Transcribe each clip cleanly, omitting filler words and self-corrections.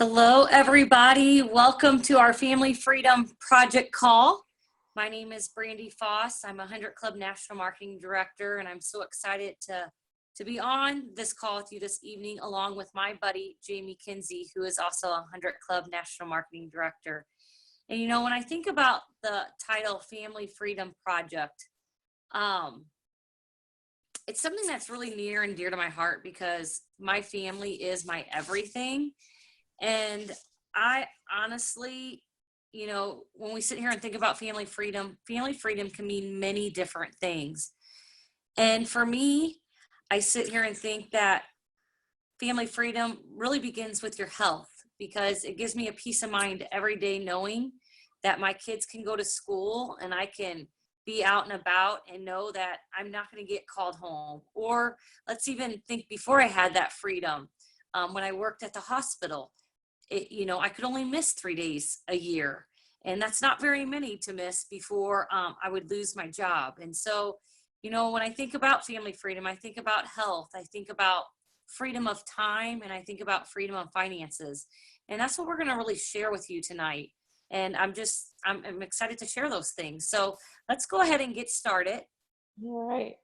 Hello, everybody. Welcome to our Family Freedom Project call. My name is Brandy Foss. I'm a 100 Club National Marketing Director, and I'm so excited to be on this call with you this evening, along with my buddy, Jamie Kuenzie, who is also a 100 Club National Marketing Director. And you know, when I think about the title Family Freedom Project, it's something that's really near and dear to my heart because my family is my everything. And I honestly, you know, when we sit here and think about family freedom can mean many different things. And for me, I sit here and think that family freedom really begins with your health because it gives me a peace of mind every day knowing that my kids can go to school and I can be out and about and know that I'm not going to get called home. Or let's even think before I had that freedom, when I worked at the hospital. I could only miss 3 days a year, and that's not very many to miss before I would lose my job. And so, when I think about family freedom, I think about health, I think about freedom of time, and I think about freedom of finances. And that's what we're going to really share with you tonight. And I'm excited to share those things. So let's go ahead and get started. All right.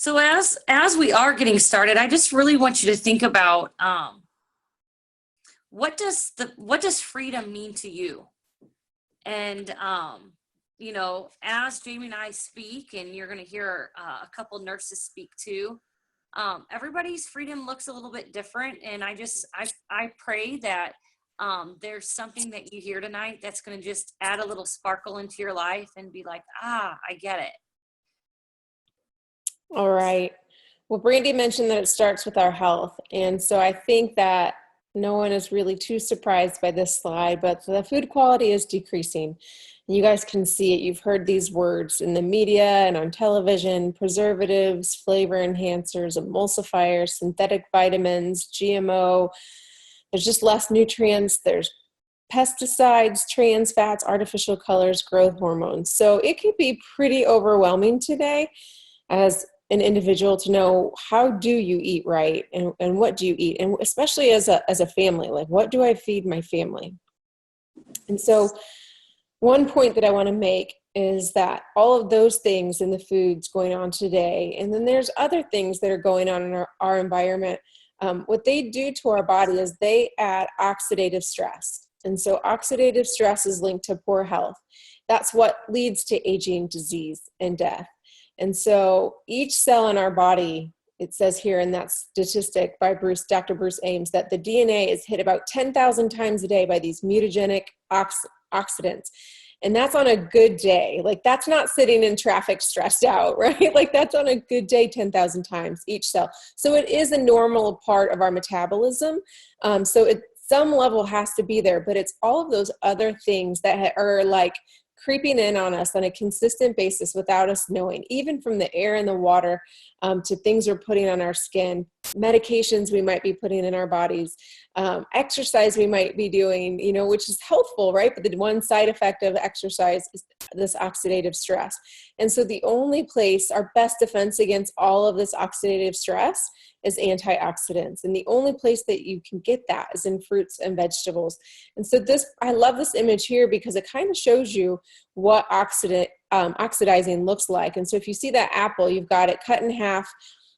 So as we are getting started, I just really want you to think about what does freedom mean to you? And as Jamie and I speak, and you're going to hear a couple nurses speak too. Everybody's freedom looks a little bit different, and I pray that there's something that you hear tonight that's going to just add a little sparkle into your life and be like, I get it. All right. Well, Brandy mentioned that it starts with our health. And so I think that no one is really too surprised by this slide, but the food quality is decreasing. You guys can see it. You've heard these words in the media and on television: preservatives, flavor enhancers, emulsifiers, synthetic vitamins, GMO. There's just less nutrients. There's pesticides, trans fats, artificial colors, growth hormones. So it can be pretty overwhelming today as an individual to know, how do you eat right, and what do you eat, and especially as a family, like, what do I feed my family? And so one point that I want to make is that all of those things in the foods going on today, and then there's other things that are going on in our environment, what they do to our body is they add oxidative stress. And so oxidative stress is linked to poor health. That's what leads to aging, disease, and death. And so each cell in our body, it says here in that statistic by Dr. Bruce Ames, that the DNA is hit about 10,000 times a day by these mutagenic oxidants. And that's on a good day. Like, that's not sitting in traffic stressed out, right? Like, that's on a good day 10,000 times each cell. So it is a normal part of our metabolism. So at some level has to be there, but it's all of those other things that are like creeping in on us on a consistent basis without us knowing, even from the air and the water to things we're putting on our skin, medications we might be putting in our bodies, exercise we might be doing, which is healthful, right? But the one side effect of exercise is this oxidative stress. And so the only place, our best defense against all of this oxidative stress, is antioxidants. And the only place that you can get that is in fruits and vegetables. And so I love this image here because it kind of shows you what oxidizing looks like. And so if you see that apple, you've got it cut in half.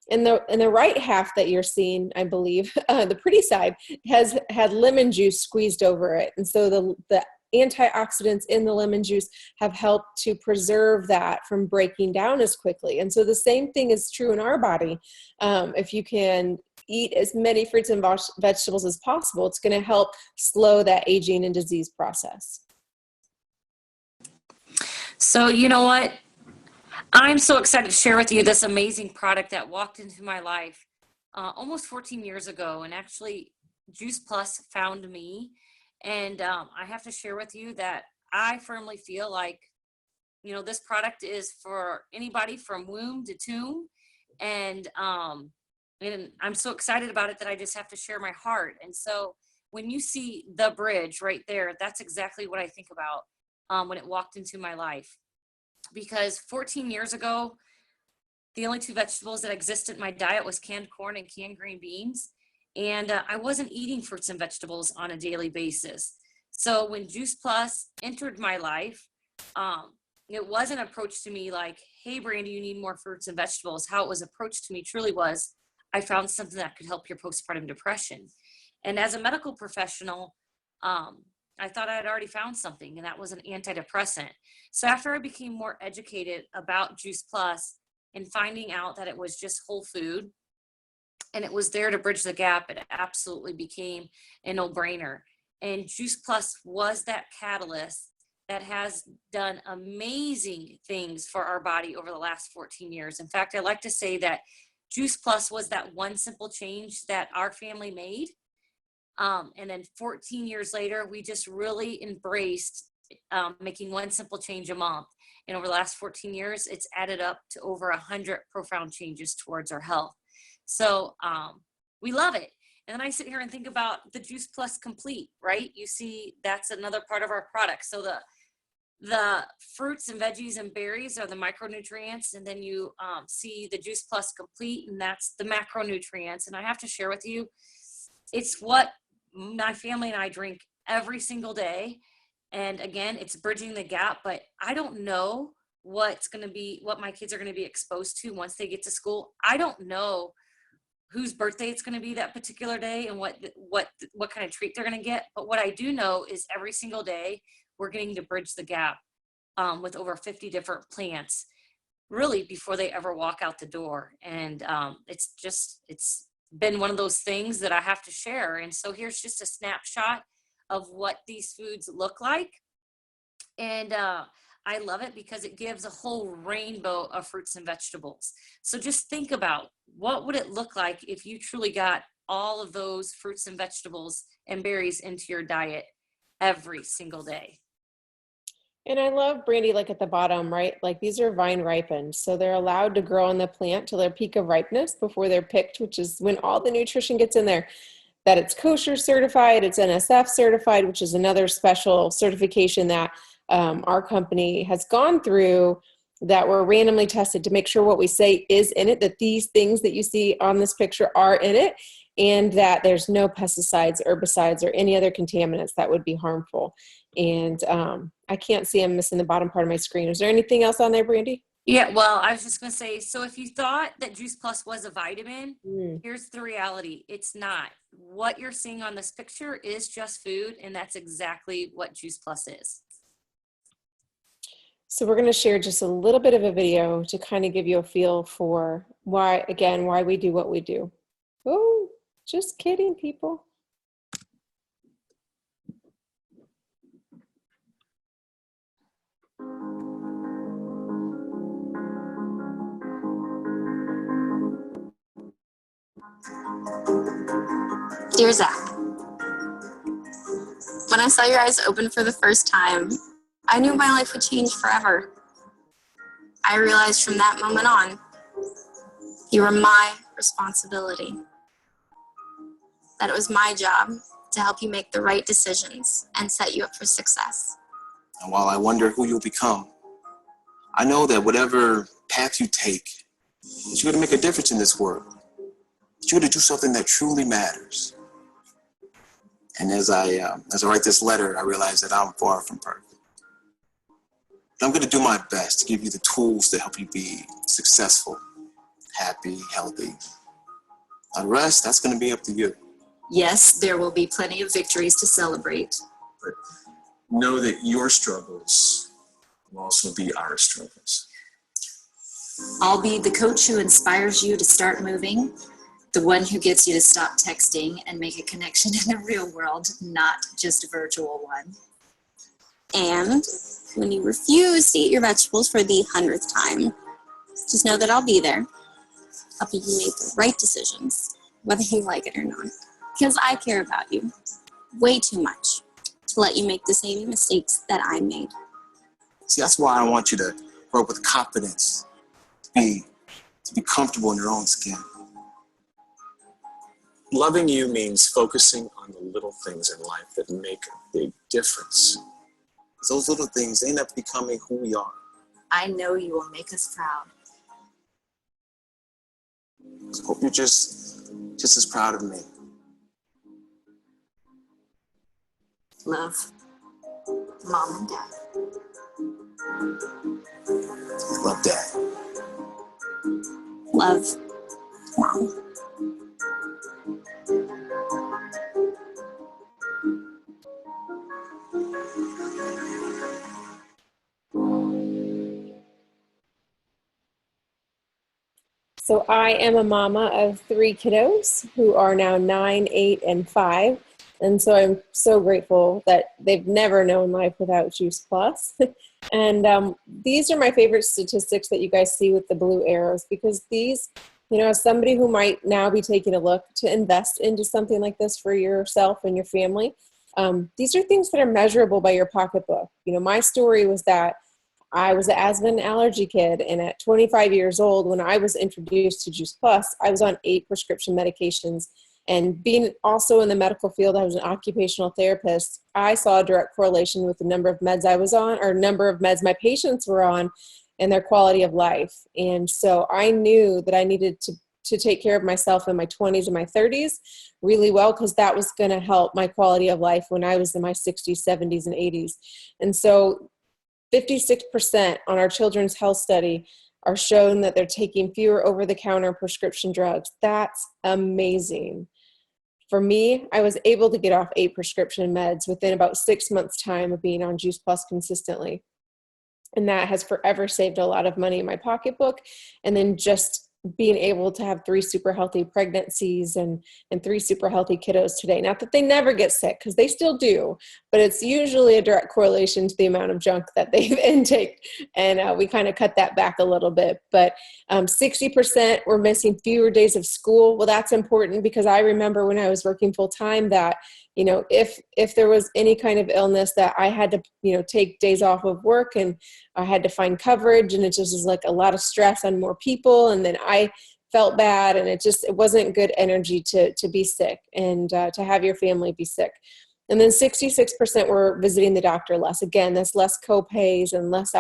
In the right half that you're seeing, I believe, the pretty side has had lemon juice squeezed over it. And so the antioxidants in the lemon juice have helped to preserve that from breaking down as quickly. And so the same thing is true in our body. If you can eat as many fruits and vegetables as possible, it's going to help slow that aging and disease process. So you know what? I'm so excited to share with you this amazing product that walked into my life almost 14 years ago. And actually, Juice Plus found me. And I have to share with you that I firmly feel like, this product is for anybody from womb to tomb. And I'm so excited about it that I just have to share my heart. And so when you see the bridge right there, that's exactly what I think about when it walked into my life. Because 14 years ago, The only two vegetables that existed in my diet was canned corn and canned green beans. And I wasn't eating fruits and vegetables on a daily basis. So when Juice Plus entered my life, it wasn't approached to me like, hey, Brandy, you need more fruits and vegetables. How it was approached to me truly was, I found something that could help your postpartum depression. And as a medical professional, I thought I had already found something, and that was an antidepressant. So after I became more educated about Juice Plus and finding out that it was just whole food and it was there to bridge the gap, it absolutely became a no-brainer. And Juice Plus was that catalyst that has done amazing things for our body over the last 14 years. In fact, I like to say that Juice Plus was that one simple change that our family made. And then 14 years later, we just really embraced making one simple change a month. And over the last 14 years, it's added up to over 100 profound changes towards our health. So we love it. And then I sit here and think about the Juice Plus Complete, right? You see, that's another part of our product. So the fruits and veggies and berries are the micronutrients. And then you see the Juice Plus Complete, and that's the macronutrients. And I have to share with you, it's what my family and I drink every single day. And again, it's bridging the gap, but I don't know what my kids are going to be exposed to once they get to school. I don't know whose birthday it's going to be that particular day and what kind of treat they're going to get. But what I do know is every single day we're getting to bridge the gap with over 50 different plants, really before they ever walk out the door. And it's been one of those things that I have to share. And so here's just a snapshot of what these foods look like. And I love it because it gives a whole rainbow of fruits and vegetables. So just think about, what would it look like if you truly got all of those fruits and vegetables and berries into your diet every single day? And I love, Brandy, like at the bottom, right? Like these are vine ripened. So they're allowed to grow on the plant till their peak of ripeness before they're picked, which is when all the nutrition gets in there. That it's kosher certified, it's NSF certified, which is another special certification that our company has gone through, that were randomly tested to make sure what we say is in it, that these things that you see on this picture are in it, and that there's no pesticides, herbicides, or any other contaminants that would be harmful. And I can't see, I'm missing the bottom part of my screen. Is there anything else on there, Brandy? Yeah, well, I was just going to say, so if you thought that Juice Plus was a vitamin, here's the reality. It's not. What you're seeing on this picture is just food, and that's exactly what Juice Plus is. So we're going to share just a little bit of a video to kind of give you a feel for why we do what we do. Oh, just kidding, people. Dear Zach, when I saw your eyes open for the first time, I knew my life would change forever. I realized from that moment on, you were my responsibility. That it was my job to help you make the right decisions and set you up for success. And while I wonder who you'll become, I know that whatever path you take, that you're going to make a difference in this world. That you're going to do something that truly matters. And as I write this letter, I realize that I'm far from perfect. But I'm going to do my best to give you the tools to help you be successful, happy, healthy. The rest, that's going to be up to you. Yes, there will be plenty of victories to celebrate. But know that your struggles will also be our struggles. I'll be the coach who inspires you to start moving, the one who gets you to stop texting and make a connection in the real world, not just a virtual one. And when you refuse to eat your vegetables for the 100th time, just know that I'll be there, helping you make the right decisions, whether you like it or not. Because I care about you way too much to let you make the same mistakes that I made. See, that's why I want you to grow up with confidence, to be comfortable in your own skin. Loving you means focusing on the little things in life that make a big difference. Those little things, they end up becoming who we are. I know you will make us proud. I hope you're just as proud of me. Love, Mom and Dad. Love, Dad. Love, Mom. So I am a mama of 3 kiddos who are now 9, 8, and 5. And so I'm so grateful that they've never known life without Juice Plus. And these are my favorite statistics that you guys see with the blue arrows, because these, as somebody who might now be taking a look to invest into something like this for yourself and your family, these are things that are measurable by your pocketbook. My story was that I was an asthma and allergy kid, and at 25 years old, when I was introduced to Juice Plus, I was on 8 prescription medications. And being also in the medical field, I was an occupational therapist. I saw a direct correlation with the number of meds I was on, or number of meds my patients were on, and their quality of life. And so I knew that I needed to take care of myself in my 20s and my 30s really well, because that was going to help my quality of life when I was in my 60s, 70s, and 80s. And so 56% on our children's health study are shown that they're taking fewer over-the-counter prescription drugs. That's amazing. For me, I was able to get off 8 prescription meds within about 6 months' time of being on Juice Plus consistently. And that has forever saved a lot of money in my pocketbook. And then just being able to have 3 super healthy pregnancies and 3 super healthy kiddos today. Not that they never get sick, because they still do, but it's usually a direct correlation to the amount of junk that they intake. And we kind of cut that back a little bit. But 60% were missing fewer days of school. Well, that's important, because I remember when I was working full time that, if there was any kind of illness that I had to, take days off of work, and I had to find coverage, and it just was like a lot of stress on more people. And then I felt bad, and it wasn't good energy to be sick and to have your family be sick. And then 66% were visiting the doctor less. Again, that's less co-pays and less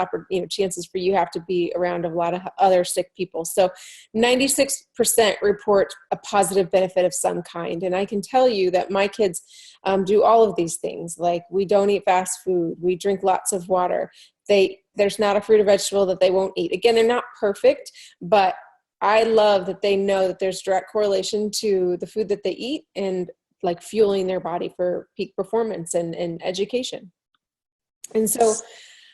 chances for you have to be around a lot of other sick people. So 96% report a positive benefit of some kind. And I can tell you that my kids do all of these things. Like, we don't eat fast food. We drink lots of water. There's not a fruit or vegetable that they won't eat. Again, they're not perfect, but I love that they know that there's direct correlation to the food that they eat and like fueling their body for peak performance and education. And so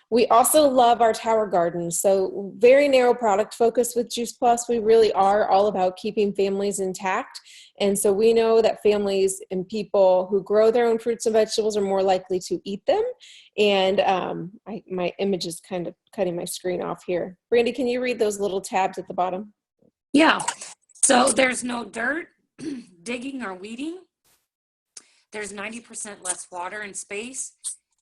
we also love our tower gardens. So very narrow product focus with Juice Plus. We really are all about keeping families intact. And so we know that families and people who grow their own fruits and vegetables are more likely to eat them. And my image is kind of cutting my screen off here. Brandy, can you read those little tabs at the bottom? Yeah. So there's no dirt, digging, or weeding. There's 90% less water and space,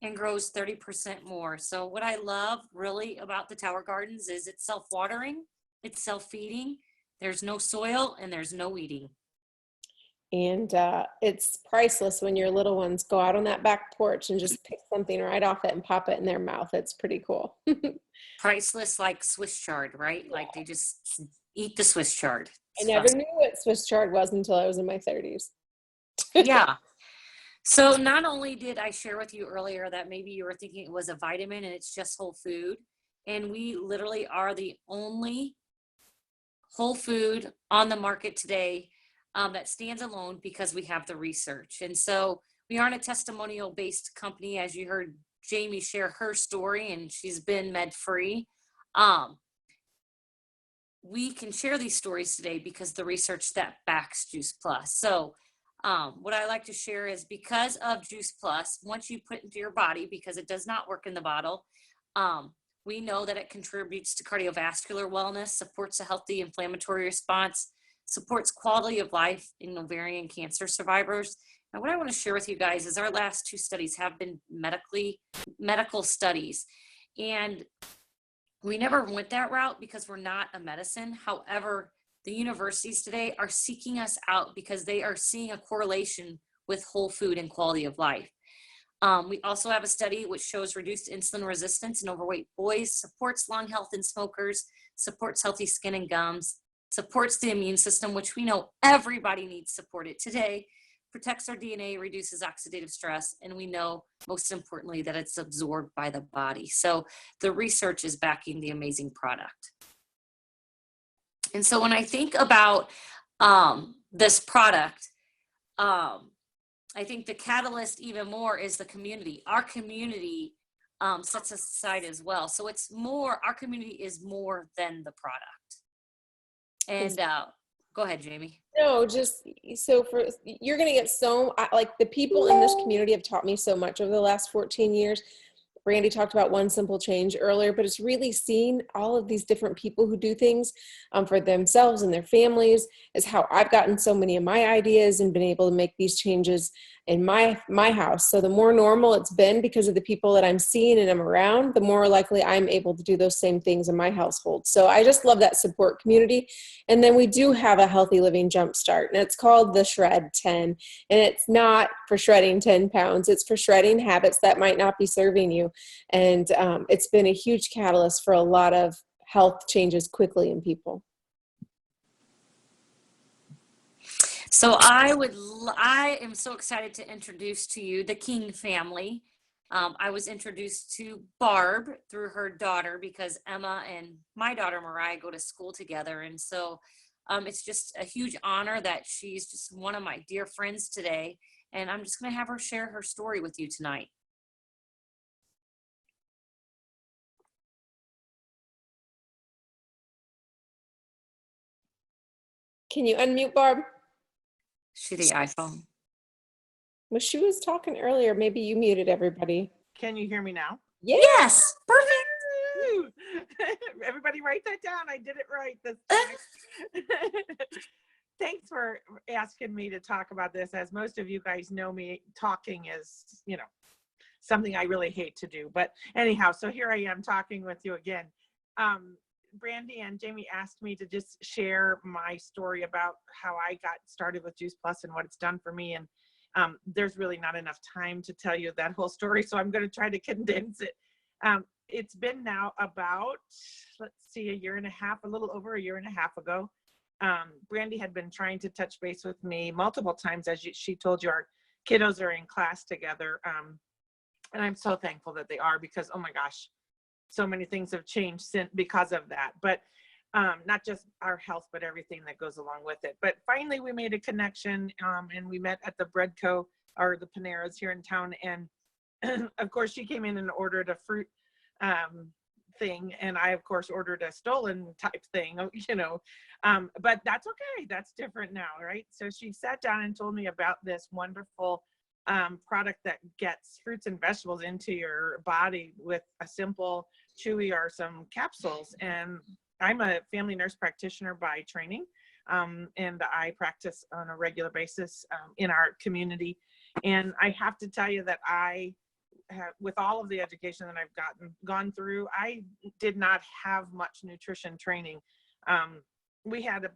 and grows 30% more. So what I love really about the tower gardens is it's self-watering, it's self-feeding, there's no soil, and there's no weeding. And it's priceless when your little ones go out on that back porch and just pick something right off it and pop it in their mouth. It's pretty cool. Priceless like Swiss chard, right? Like they just eat the Swiss chard. I never knew what Swiss chard was until I was in my 30s. Yeah. So not only did I share with you earlier that maybe you were thinking it was a vitamin and it's just whole food, and we literally are the only whole food on the market today that stands alone because we have the research. And so we aren't a testimonial based company, as you heard Jamie share her story, and she's been med free. We can share these stories today because the research that backs Juice Plus. So what I like to share is, because of Juice Plus, once you put it into your body, because it does not work in the bottle, we know that it contributes to cardiovascular wellness, supports a healthy inflammatory response, supports quality of life in ovarian cancer survivors. And what I want to share with you guys is our last 2 studies have been medical studies. And we never went that route because we're not a medicine. However, the universities today are seeking us out because they are seeing a correlation with whole food and quality of life. We also have a study which shows reduced insulin resistance in overweight boys, supports lung health in smokers, supports healthy skin and gums, supports the immune system, which we know everybody needs supported today, protects our DNA, reduces oxidative stress, and we know most importantly that it's absorbed by the body. So the research is backing the amazing product. And so when I think about this product, I think the catalyst even more is the community. Our community sets us aside as well. So it's more, our community is more than the product. And go ahead, Jamie. No, just so you're going to get like the people in this community have taught me so much over the last 14 years. Brandy talked about one simple change earlier, but it's really seeing all of these different people who do things for themselves and their families is how I've gotten so many of my ideas and been able to make these changes in my house. So the more normal it's been because of the people that I'm seeing and I'm around, the more likely I'm able to do those same things in my household. So I just love that support community. And then we do have a healthy living jumpstart, and it's called the Shred 10. And it's not for shredding 10 pounds. It's for shredding habits that might not be serving you. And it's been a huge catalyst for a lot of health changes quickly in people. So I am so excited to introduce to you the King family. I was introduced to Barb through her daughter because Emma and my daughter Mariah go to school together. And so it's just a huge honor that she's just one of my dear friends today. And I'm just going to have her share her story with you tonight. Can you unmute Barb? She the iPhone. Well, she was talking earlier. Maybe you muted everybody. Can you hear me now? Yeah. Yes, perfect. Woo! Everybody write that down. I did it right this time. Thanks for asking me to talk about this. As most of you guys know me, talking is, something I really hate to do. But anyhow, so here I am talking with you again. Brandy and Jamie asked me to just share my story about how I got started with Juice Plus and what it's done for me. And there's really not enough time to tell you that whole story, so I'm going to try to condense it. It's been now about, a year and a half, a little over a year and a half ago. Brandy had been trying to touch base with me multiple times. As she told you, our kiddos are in class together. And I'm so thankful that they are, because, oh my gosh, so many things have changed because of that. But not just our health, but everything that goes along with it. But finally, we made a connection, and we met at the Bread Co. or the Paneras here in town. And of course, she came in and ordered a fruit thing, and I, of course, ordered a stolen type thing, but that's okay. That's different now, right? So she sat down and told me about this wonderful product that gets fruits and vegetables into your body with a simple chewy or some capsules. And I'm a family nurse practitioner by training, and I practice on a regular basis in our community. And I have to tell you that I have, with all of the education that I've gone through, I did not have much nutrition training. We had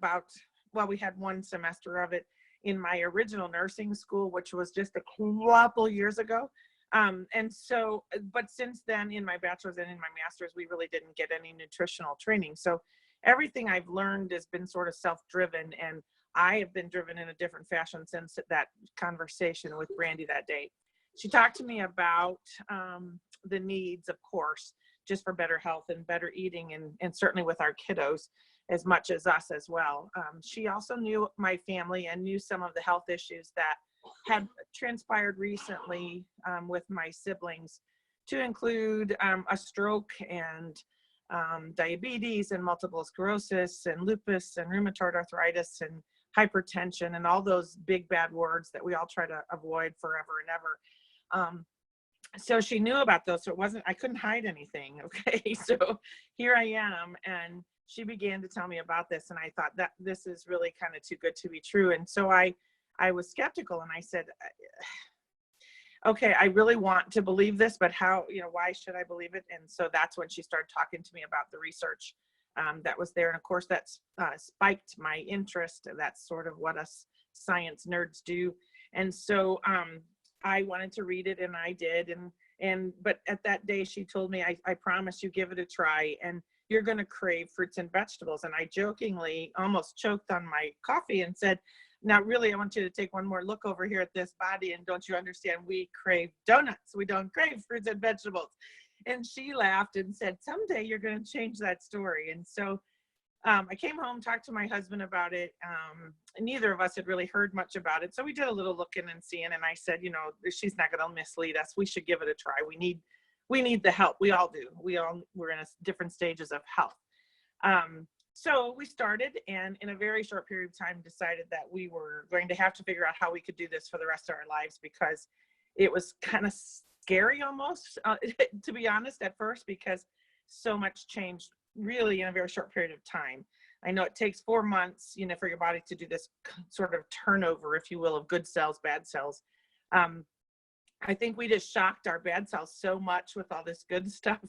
one semester of it in my original nursing school, which was just a couple years ago. And so, but since then, in my bachelor's and in my master's, we really didn't get any nutritional training. So everything I've learned has been sort of self-driven, and I have been driven in a different fashion since that conversation with Brandy that day. She talked to me about the needs, of course, just for better health and better eating, and certainly with our kiddos as much as us as well. She also knew my family and knew some of the health issues that had transpired recently with my siblings, to include a stroke and diabetes and multiple sclerosis and lupus and rheumatoid arthritis and hypertension and all those big bad words that we all try to avoid forever and ever. So she knew about those, so I couldn't hide anything. Okay, so here I am, and she began to tell me about this, and I thought that this is really kind of too good to be true. And so I was skeptical, and I said, okay, I really want to believe this, but how, why should I believe it? And so that's when she started talking to me about the research that was there. And of course, that's spiked my interest. That's sort of what us science nerds do. And so I wanted to read it, and I did. But at that day, she told me, I promise you, give it a try. And you're going to crave fruits and vegetables. And I jokingly almost choked on my coffee and said, now really, I want you to take one more look over here at this body, and don't you understand, we crave donuts. We don't crave fruits and vegetables. And she laughed and said, someday you're going to change that story. And so I came home, talked to my husband about it. Neither of us had really heard much about it. So we did a little looking and seeing, and I said, you know, she's not going to mislead us. We should give it a try. We need the help. We all do. We're in different stages of health. So we started, and in a very short period of time decided that we were going to have to figure out how we could do this for the rest of our lives, because it was kind of scary almost, to be honest, at first, because so much changed really in a very short period of time. I know it takes 4 months, you know, for your body to do this sort of turnover, if you will, of good cells, bad cells. I think we just shocked our bad cells so much with all this good stuff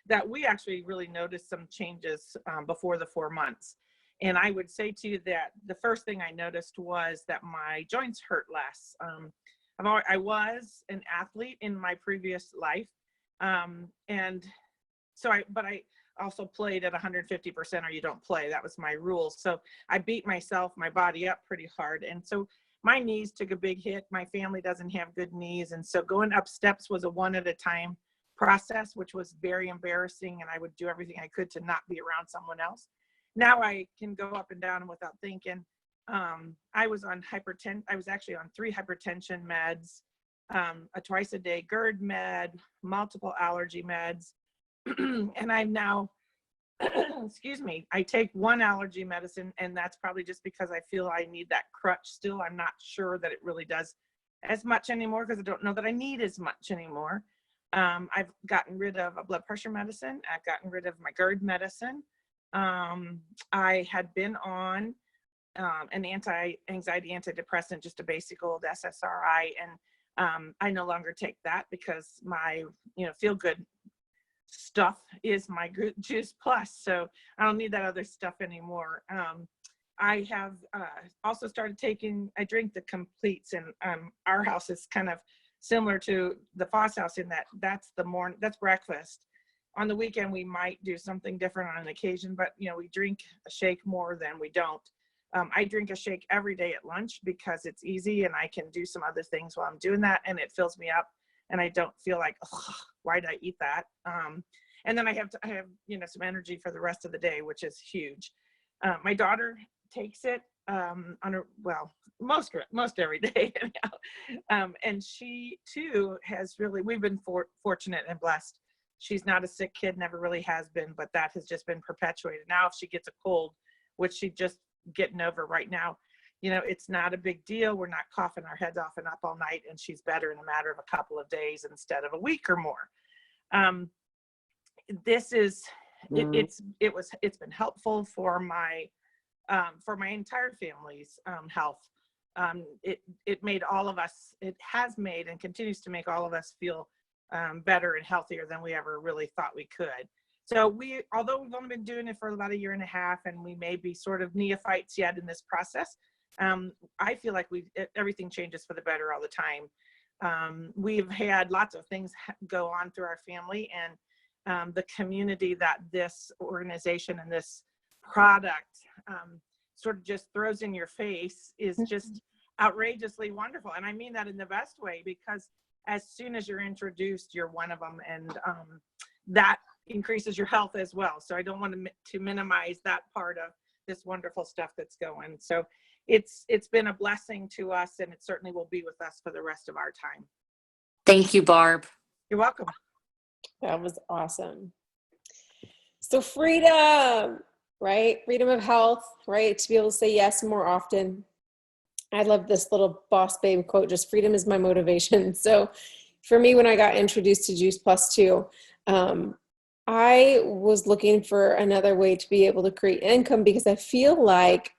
that we actually really noticed some changes before the 4 months. And I would say to you that the first thing I noticed was that my joints hurt less. I was an athlete in my previous life. And so I also played at 150% or you don't play. That was my rule. So I beat my body up pretty hard. And so my knees took a big hit. My family doesn't have good knees. And so going up steps was a one at a time process, which was very embarrassing. And I would do everything I could to not be around someone else. Now I can go up and down without thinking. I was on I was actually on 3 hypertension meds, a twice a day GERD med, multiple allergy meds. And I'm now, excuse me, I take 1 allergy medicine, and that's probably just because I feel I need that crutch still. I'm not sure that it really does as much anymore, because I don't know that I need as much anymore. I've gotten rid of a blood pressure medicine. I've gotten rid of my GERD medicine. I had been on an anti-anxiety antidepressant, just a basic old SSRI, and I no longer take that because my, feel good stuff is my Juice Plus, so I don't need that other stuff anymore. I have also started I drink the completes, and our house is kind of similar to the Foss house in that that's breakfast. On the weekend we might do something different on an occasion, but we drink a shake more than we don't. I drink a shake every day at lunch because it's easy and I can do some other things while I'm doing that, and it fills me up and I don't feel like, why did I eat that? And then I have some energy for the rest of the day, which is huge. My daughter takes it most every day. And she too we've been fortunate and blessed. She's not a sick kid, never really has been, but that has just been perpetuated. Now, if she gets a cold, which she's just getting over right now, it's not a big deal. We're not coughing our heads off and up all night, and she's better in a matter of a couple of days instead of a week or more. This is, it's been helpful for my entire family's health. It made all of us, it has made and continues to make all of us feel better and healthier than we ever really thought we could. So although we've only been doing it for about 1.5 years, and we may be sort of neophytes yet in this process, I feel like everything changes for the better all the time. We've had lots of things go on through our family, and the community that this organization and this product sort of just throws in your face is just outrageously wonderful. And I mean that in the best way, because as soon as you're introduced, you're one of them, and that increases your health as well. So I don't want to minimize that part of this wonderful stuff that's going. So it's been a blessing to us, and it certainly will be with us for the rest of our time. Thank you, Barb. You're welcome. That was awesome. So freedom, right? Freedom of health, right? To be able to say yes more often. I love this little boss babe quote, just freedom is my motivation. So for me, when I got introduced to Juice Plus 2, I was looking for another way to be able to create income, because I feel like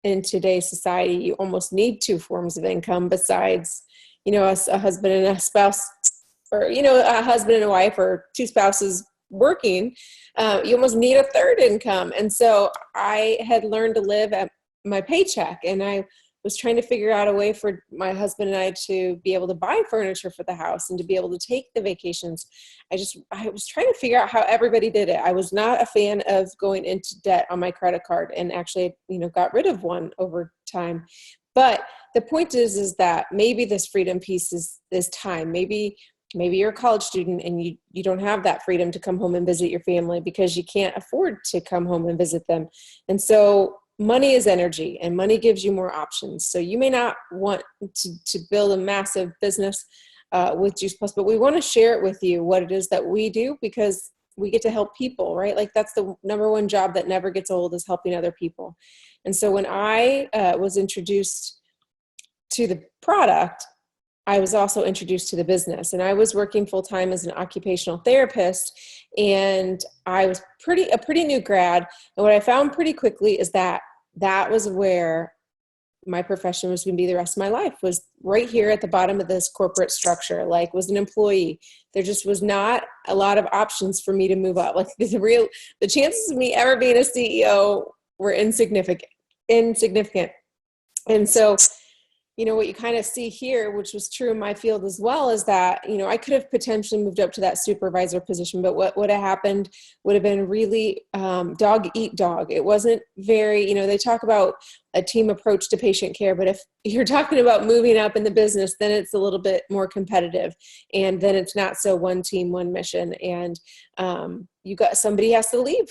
in today's society, you almost need 2 forms of income besides, a husband and a spouse, or, a husband and a wife, or 2 spouses working. You almost need a 3rd income. And so I had learned to live at my paycheck, and I was trying to figure out a way for my husband and I to be able to buy furniture for the house and to be able to take the vacations. I was trying to figure out how everybody did it. I was not a fan of going into debt on my credit card, and actually, got rid of one over time. But the point is that maybe this freedom piece is time. Maybe you're a college student and you don't have that freedom to come home and visit your family because you can't afford to come home and visit them. And so money is energy, and money gives you more options. So you may not want to build a massive business with Juice Plus, but we want to share it with you, what it is that we do, because we get to help people, right? Like, that's the number one job that never gets old, is helping other people. And so when I was introduced to the product, I was also introduced to the business, and I was working full-time as an occupational therapist, and I was a pretty new grad. And what I found pretty quickly is that was where my profession was going to be the rest of my life, was right here at the bottom of this corporate structure, like, was an employee. There just was not a lot of options for me to move up. Like, the chances of me ever being a CEO were insignificant. And so, what you kind of see here, which was true in my field as well, is that, I could have potentially moved up to that supervisor position, but what would have happened would have been really dog eat dog. It wasn't very, they talk about a team approach to patient care, but if you're talking about moving up in the business, then it's a little bit more competitive, and then it's not so one team, one mission, and somebody has to leave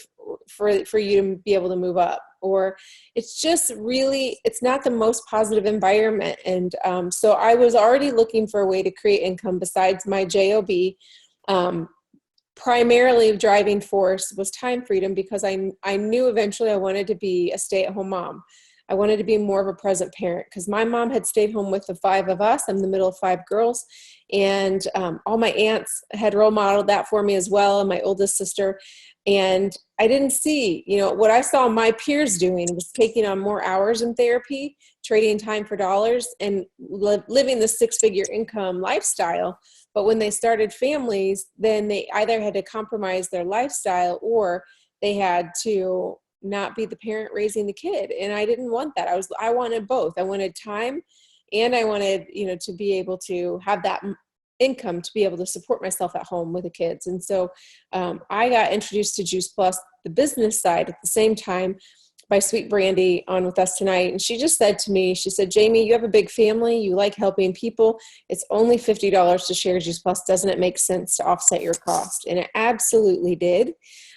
for you to be able to move up, or it's just really, it's not the most positive environment. And so I was already looking for a way to create income besides my job. Primarily driving force was time freedom, because I knew eventually I wanted to be a stay-at-home mom. I wanted to be more of a present parent, because my mom had stayed home with the 5 of us. I'm the middle of 5 girls. And all my aunts had role modeled that for me as well, and my oldest sister. And I didn't see, what I saw my peers doing was taking on more hours in therapy, trading time for dollars, and living the 6-figure income lifestyle. But when they started families, then they either had to compromise their lifestyle, or they had to not be the parent raising the kid. And I didn't want that. I wanted both. I wanted time, and I wanted, to be able to have that income to be able to support myself at home with the kids. And so I got introduced to Juice Plus, the business side, at the same time by Sweet Brandy on with us tonight. And she just said to me, she said, Jamie, you have a big family. You like helping people. It's only $50 to share Juice Plus. Doesn't it make sense to offset your cost? And it absolutely did.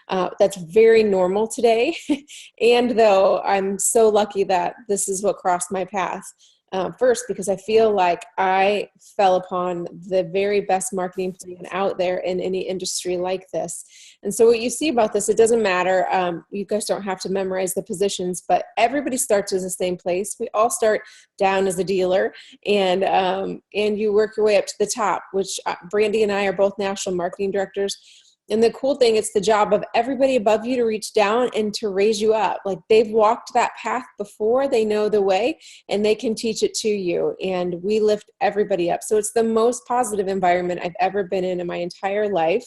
That's very normal today. And though I'm so lucky that this is what crossed my path. First, because I feel like I fell upon the very best marketing plan out there in any industry like this. And so what you see about this, it doesn't matter. You guys don't have to memorize the positions, but everybody starts as the same place. We all start down as a dealer, and you work your way up to the top, which Brandy and I are both national marketing directors. And the cool thing, it's the job of everybody above you to reach down and to raise you up. Like, they've walked that path before, they know the way, and they can teach it to you. And we lift everybody up. So it's the most positive environment I've ever been in my entire life.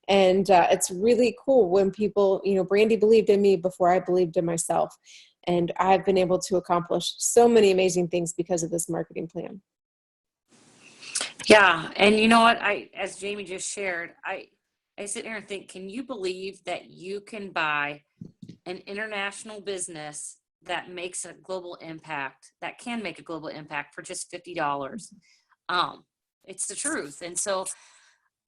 And it's really cool when people, Brandy believed in me before I believed in myself. And I've been able to accomplish so many amazing things because of this marketing plan. Yeah. And you know what? As Jamie just shared, I sit here and think, can you believe that you can buy an international business that makes a global impact, that can make a global impact for just $50? It's the truth. And so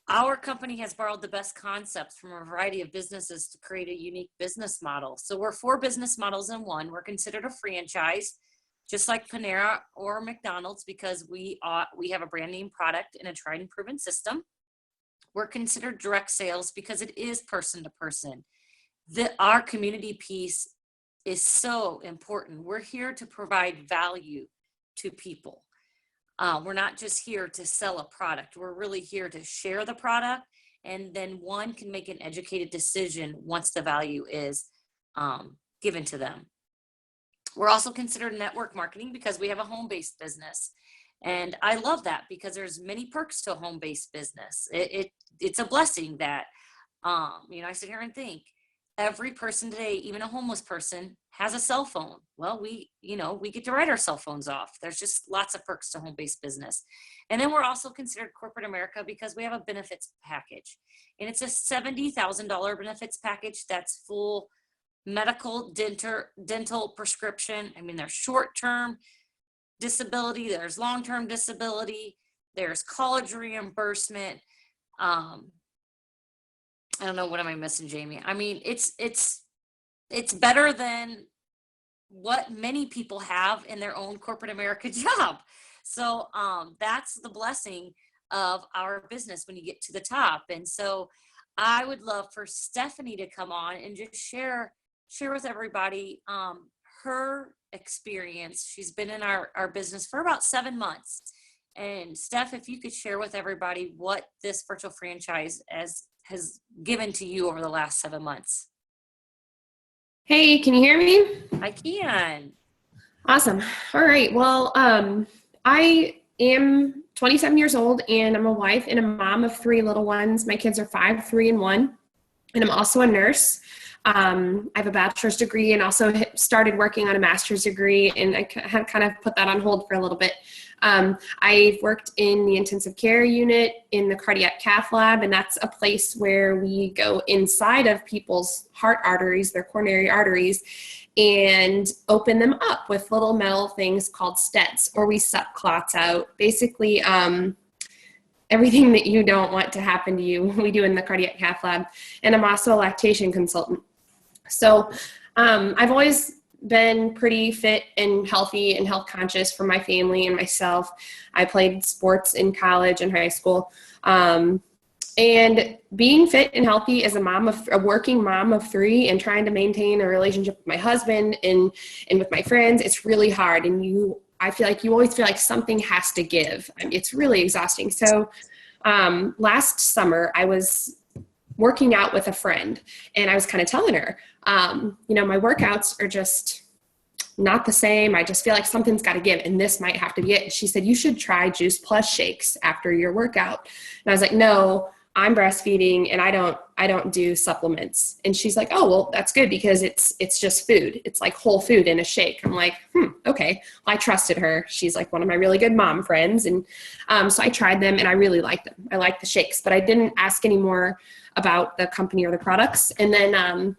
our company has borrowed the best concepts from a variety of businesses to create a unique business model. So we're 4 business models in one. We're considered a franchise, just like Panera or McDonald's, because we have a brand name product and a tried and proven system. We're considered direct sales because it is person to person. Our community piece is so important. We're here to provide value to people. We're not just here to sell a product. We're really here to share the product, and then one can make an educated decision once the value is given to them. We're also considered network marketing because we have a home-based business. And I love that because there's many perks to a home-based business. It's a blessing that, I sit here and think, every person today, even a homeless person, has a cell phone. Well, we get to write our cell phones off. There's just lots of perks to home-based business. And then we're also considered corporate America because we have a benefits package. And it's a $70,000 benefits package that's full medical, dental, prescription. I mean, there's short-term disability, there's long-term disability, there's college reimbursement. I don't know, what am I missing, Jamie? I mean, it's better than what many people have in their own corporate America job. So that's the blessing of our business when you get to the top. And so I would love for Stephanie to come on and just share with everybody her experience. She's been in our business for about 7 months. And Steph, if you could share with everybody what this virtual franchise has given to you over the last 7 months. Hey, can you hear me? I can. Awesome. All right. Well, I am 27 years old and I'm a wife and a mom of 3 little ones. My kids are 5, 3, and 1. And I'm also a nurse. I have a bachelor's degree and also started working on a master's degree, and I had kind of put that on hold for a little bit. I've worked in the intensive care unit in the cardiac cath lab, and that's a place where we go inside of people's heart arteries, their coronary arteries, and open them up with little metal things called stents, or we suck clots out. Basically, everything that you don't want to happen to you, we do in the cardiac cath lab. And I'm also a lactation consultant. So I've always been pretty fit and healthy and health conscious for my family and myself. I played sports in college and high school. And being fit and healthy as a working mom of 3 and trying to maintain a relationship with my husband and with my friends, it's really hard. And I feel like you always feel like something has to give. I mean, it's really exhausting. So last summer I was working out with a friend, and I was kind of telling her, my workouts are just not the same. I just feel like something's got to give, and this might have to be it. And she said, you should try Juice Plus shakes after your workout. And I was like, no, I'm breastfeeding and I don't do supplements. And she's like, oh, well, that's good because it's just food. It's like whole food in a shake. I'm like, okay. Well, I trusted her. She's like one of my really good mom friends. And so I tried them and I really liked them. I liked the shakes, but I didn't ask any more about the company or the products. And then a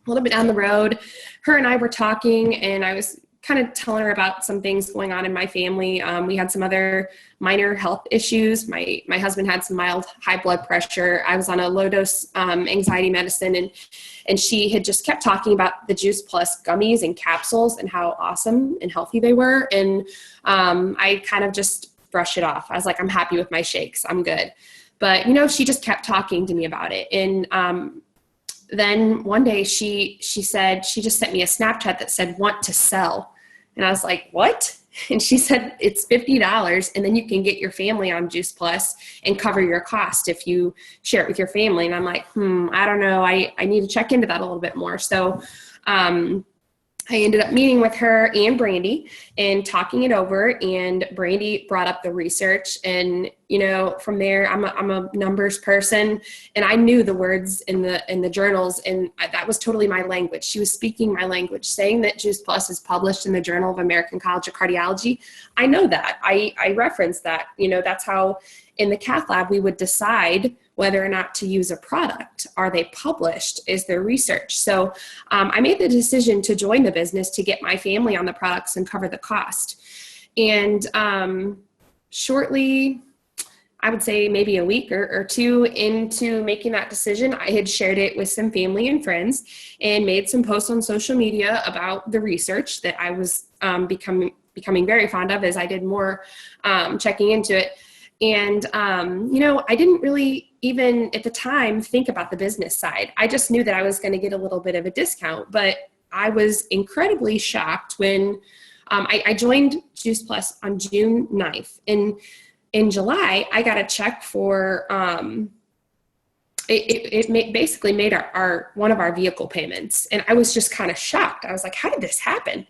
little bit down the road, her and I were talking, and I was kind of telling her about some things going on in my family. We had some other minor health issues. My husband had some mild high blood pressure. I was on a low dose anxiety medicine, and she had just kept talking about the Juice Plus gummies and capsules and how awesome and healthy they were. And I kind of just brushed it off. I was like, I'm happy with my shakes. I'm good. But, she just kept talking to me about it. And then one day she said, she just sent me a Snapchat that said, want to sell. And I was like, what? And she said, it's $50 and then you can get your family on Juice Plus and cover your cost if you share it with your family. And I'm like, I don't know. I need to check into that a little bit more. So I ended up meeting with her and Brandy and talking it over, and Brandy brought up the research, and from there I'm a numbers person, and I knew the words in the journals, and that was totally my language. She was speaking my language, saying that Juice Plus is published in the Journal of American College of Cardiology. I know that. I referenced that. That's how in the cath lab we would decide whether or not to use a product. Are they published? Is there research? So I made the decision to join the business to get my family on the products and cover the cost. And shortly, I would say maybe a week or 2 into making that decision, I had shared it with some family and friends and made some posts on social media about the research that I was becoming very fond of as I did more checking into it. And, I didn't really even at the time think about the business side. I just knew that I was going to get a little bit of a discount, but I was incredibly shocked when I joined Juice Plus on June 9th. And in July, I got a check for, basically made our one of our vehicle payments. And I was just kind of shocked. I was like, how did this happen?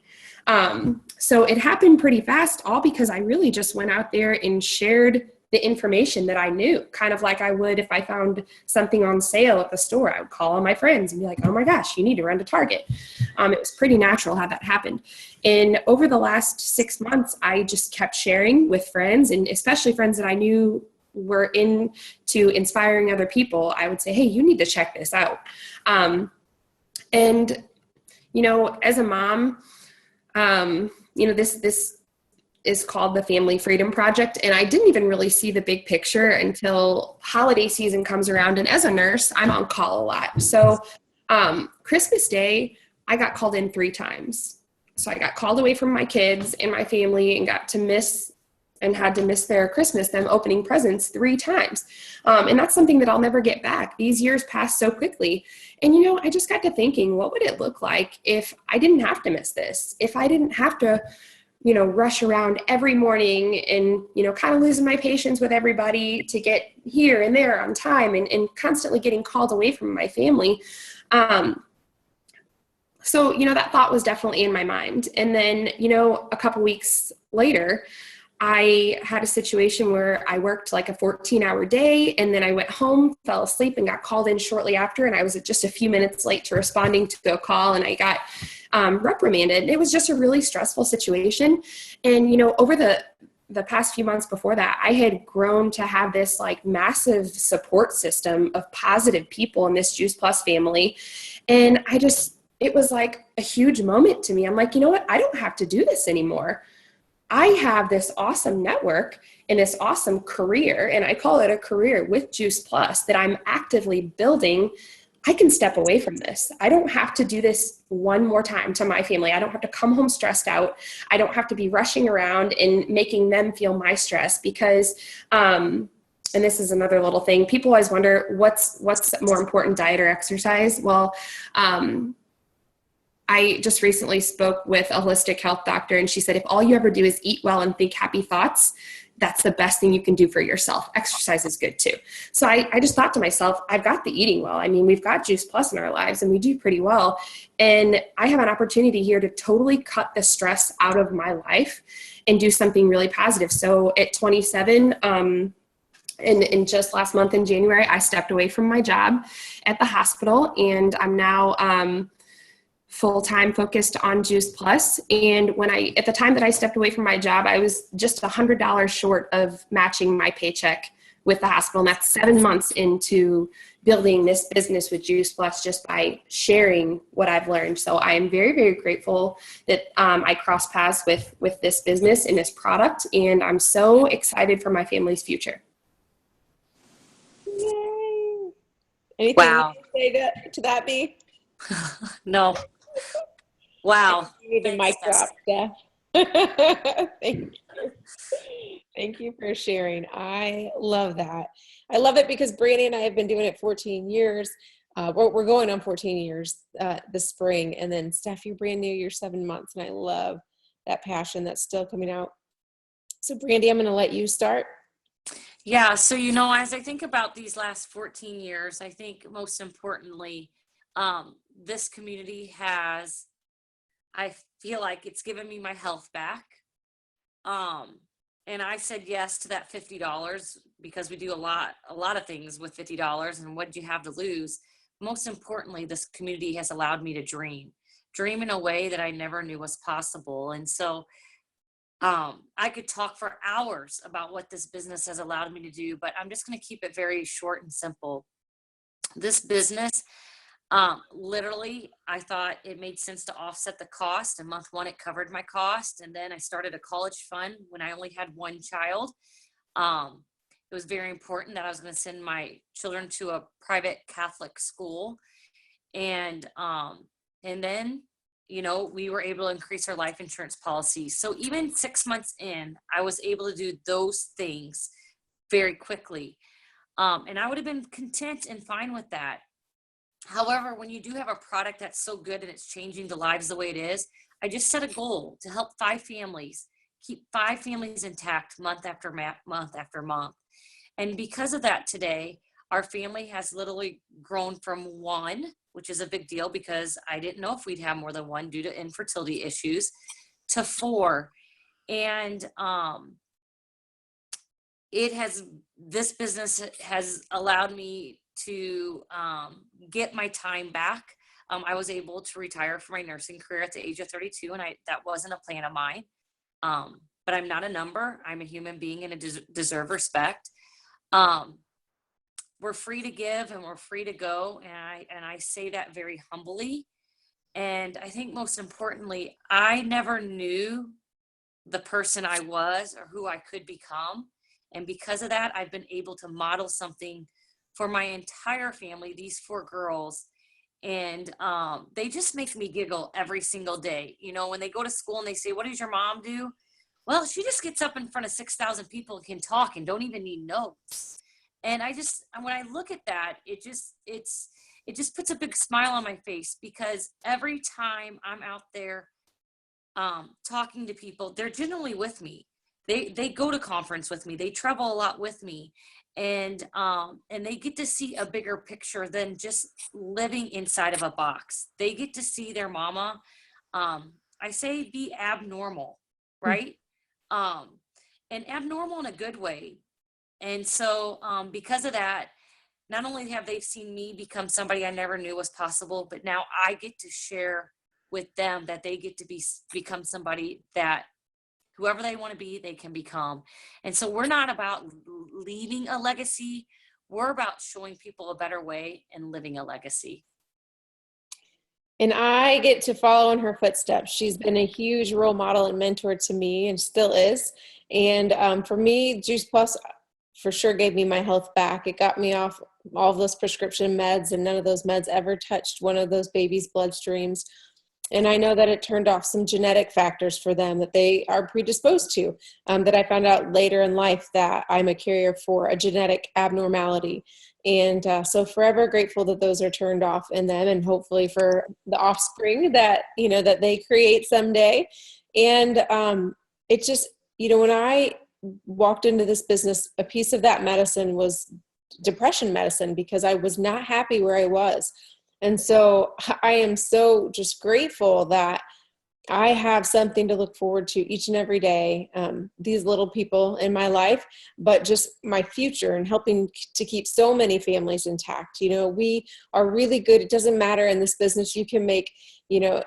So it happened pretty fast, all because I really just went out there and shared the information that I knew, kind of like I would if I found something on sale at the store. I would call all my friends and be like, oh my gosh, you need to run to Target. It was pretty natural how that happened. And over the last 6 months, I just kept sharing with friends, and especially friends that I knew were into inspiring other people. I would say, hey, you need to check this out. And, you know, as a mom, you know, this is called the Family Freedom Project. And I didn't even really see the big picture until holiday season comes around. And as a nurse, I'm on call a lot. So Christmas Day, I got called in 3 times. So I got called away from my kids and my family and had to miss their Christmas, them opening presents 3 times. And that's something that I'll never get back. These years pass so quickly. And, you know, I just got to thinking, what would it look like if I didn't have to miss this? If I didn't have to, you know, rush around every morning and, you know, kind of losing my patience with everybody to get here and there on time and constantly getting called away from my family. So, you know, that thought was definitely in my mind. And then, you know, a couple weeks later, I had a situation where I worked like a 14-hour day, and then I went home, fell asleep, and got called in shortly after. And I was just a few minutes late to responding to a call, and I got reprimanded. It was just a really stressful situation. And, you know, over the past few months before that, I had grown to have this like massive support system of positive people in this Juice Plus family. And it was like a huge moment to me. I'm like, you know what? I don't have to do this anymore. I have this awesome network and this awesome career, and I call it a career with Juice Plus that I'm actively building. I can step away from this. I don't have to do this one more time to my family. I don't have to come home stressed out. I don't have to be rushing around and making them feel my stress because, and this is another little thing, people always wonder what's more important, diet or exercise? Well, I just recently spoke with a holistic health doctor, and she said, if all you ever do is eat well and think happy thoughts, that's the best thing you can do for yourself. Exercise is good too. So I just thought to myself, I've got the eating well. I mean, we've got Juice Plus in our lives and we do pretty well. And I have an opportunity here to totally cut the stress out of my life and do something really positive. So at 27, and just last month in January, I stepped away from my job at the hospital, and I'm now full-time focused on Juice Plus. And at the time that I stepped away from my job, I was just $100 short of matching my paycheck with the hospital. And that's 7 months into building this business with Juice Plus just by sharing what I've learned. So I am very, very grateful that I crossed paths with this business and this product. And I'm so excited for my family's future. Yay. Anything Wow. you can say to that, B? No. Wow. You need a mic Thanks, drop, Steph. Thank you for sharing. I love that. I love it because Brandy and I have been doing it 14 years. We're going on 14 years this spring. And then Steph, you're brand new, you're 7 months. And I love that passion that's still coming out. So Brandy, I'm going to let you start. Yeah. So, you know, as I think about these last 14 years, I think most importantly, this community I feel like it's given me my health back. And I said yes to that $50 because we do a lot of things with $50. And what did you have to lose? Most importantly, this community has allowed me to dream in a way that I never knew was possible. And so I could talk for hours about what this business has allowed me to do, but I'm just going to keep it very short and simple. This business, literally, I thought it made sense to offset the cost. In month 1, it covered my cost. And then I started a college fund when I only had 1 child. It was very important that I was going to send my children to a private Catholic school. And then, you know, we were able to increase our life insurance policy. So even 6 months in, I was able to do those things very quickly. And I would have been content and fine with that. However, when you do have a product that's so good and it's changing the lives the way it is, I just set a goal to help 5 families, keep 5 families intact month after month after month. And because of that today, our family has literally grown from 1, which is a big deal because I didn't know if we'd have more than 1 due to infertility issues, to 4. And this business has allowed me to get my time back. I was able to retire from my nursing career at the age of 32, and that wasn't a plan of mine. But I'm not a number. I'm a human being and deserve respect. We're free to give and we're free to go. And I say that very humbly. And I think most importantly, I never knew the person I was or who I could become. And because of that, I've been able to model something for my entire family, these 4 girls. And they just make me giggle every single day. You know, when they go to school and they say, "What does your mom do?" Well, she just gets up in front of 6,000 people and can talk and don't even need notes. And when I look at that, it just puts a big smile on my face, because every time I'm out there talking to people, they're generally with me. They go to conference with me. They travel a lot with me. And they get to see a bigger picture than just living inside of a box. They get to see their mama. I say be abnormal, right? And abnormal in a good way. And so because of that, not only have they seen me become somebody I never knew was possible, but now I get to share with them that they get to become somebody that whoever they want to be, they can become. And so we're not about leaving a legacy. We're about showing people a better way and living a legacy. And I get to follow in her footsteps. She's been a huge role model and mentor to me, and still is. And for me, Juice Plus for sure gave me my health back. It got me off all of those prescription meds, and none of those meds ever touched one of those babies' bloodstreams. And I know that it turned off some genetic factors for them that they are predisposed to, that I found out later in life that I'm a carrier for a genetic abnormality. And so forever grateful that those are turned off in them, and hopefully for the offspring that, you know, that they create someday. And it just, you know, when I walked into this business, a piece of that medicine was depression medicine, because I was not happy where I was. And so I am so just grateful that I have something to look forward to each and every day. These little people in my life, but just my future, and helping to keep so many families intact. You know, we are really good. It doesn't matter in this business. You can make, you know,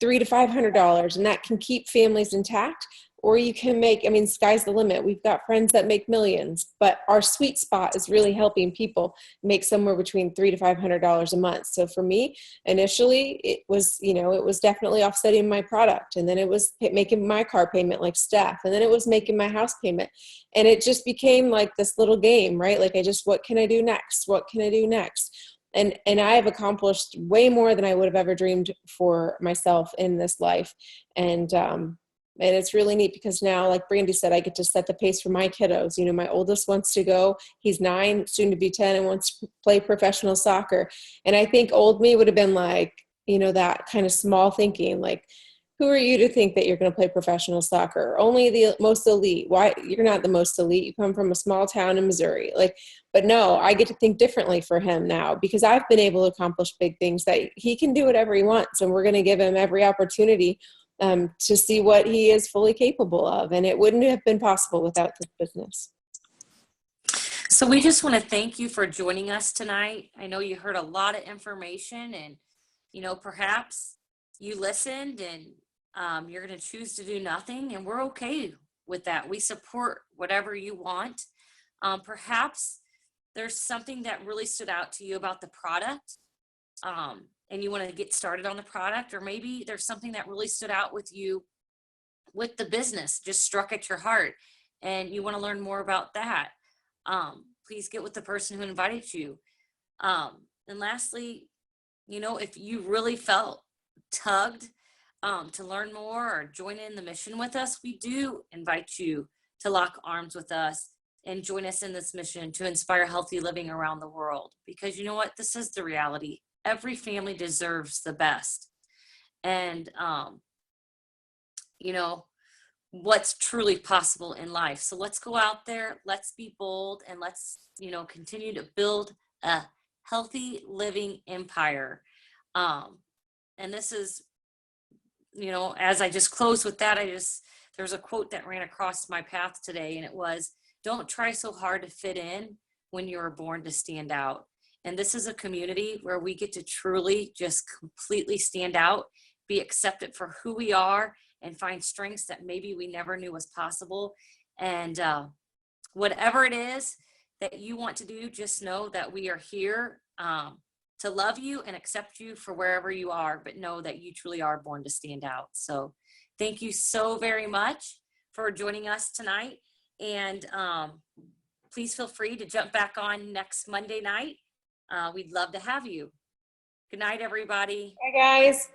$300 to $500, and that can keep families intact. Or you can make, I mean, sky's the limit. We've got friends that make millions, but our sweet spot is really helping people make somewhere between $300 to $500 a month. So for me, initially, it was, you know, it was definitely offsetting my product. And then it was making my car payment like Steph. And then it was making my house payment. And it just became like this little game, right? Like what can I do next? What can I do next? And I have accomplished way more than I would have ever dreamed for myself in this life. And it's really neat, because now, like Brandy said, I get to set the pace for my kiddos. You know, my oldest wants to go, he's 9, soon to be 10, and wants to play professional soccer. And I think old me would have been like, you know, that kind of small thinking, like, who are you to think that you're going to play professional soccer? Only the most elite. Why? You're not the most elite. You come from a small town in Missouri. Like, but no, I get to think differently for him now, because I've been able to accomplish big things, that he can do whatever he wants. And we're going to give him every opportunity to see what he is fully capable of. And it wouldn't have been possible without this business. So we just want to thank you for joining us tonight. I know you heard a lot of information, and, you know, perhaps you listened and you're going to choose to do nothing, and we're okay with that. We support whatever you want. Perhaps there's something that really stood out to you about the product. And you want to get started on the product, or maybe there's something that really stood out with you with the business, just struck at your heart, and you want to learn more about that. Please get with the person who invited you. And lastly, you know, if you really felt tugged to learn more or join in the mission with us, we do invite you to lock arms with us and join us in this mission to inspire healthy living around the world. Because you know what? This is the reality. Every family deserves the best. And, you know, what's truly possible in life. So let's go out there, let's be bold, and let's, you know, continue to build a healthy living empire. And this is, you know, as I just close with that, there's a quote that ran across my path today, and it was, Don't try so hard to fit in when you were born to stand out. And this is a community where we get to truly just completely stand out, be accepted for who we are, and find strengths that maybe we never knew was possible. And whatever it is that you want to do, just know that we are here to love you and accept you for wherever you are, but know that you truly are born to stand out. So thank you so very much for joining us tonight. And please feel free to jump back on next Monday night. We'd love to have you. Good night, everybody. Bye, guys.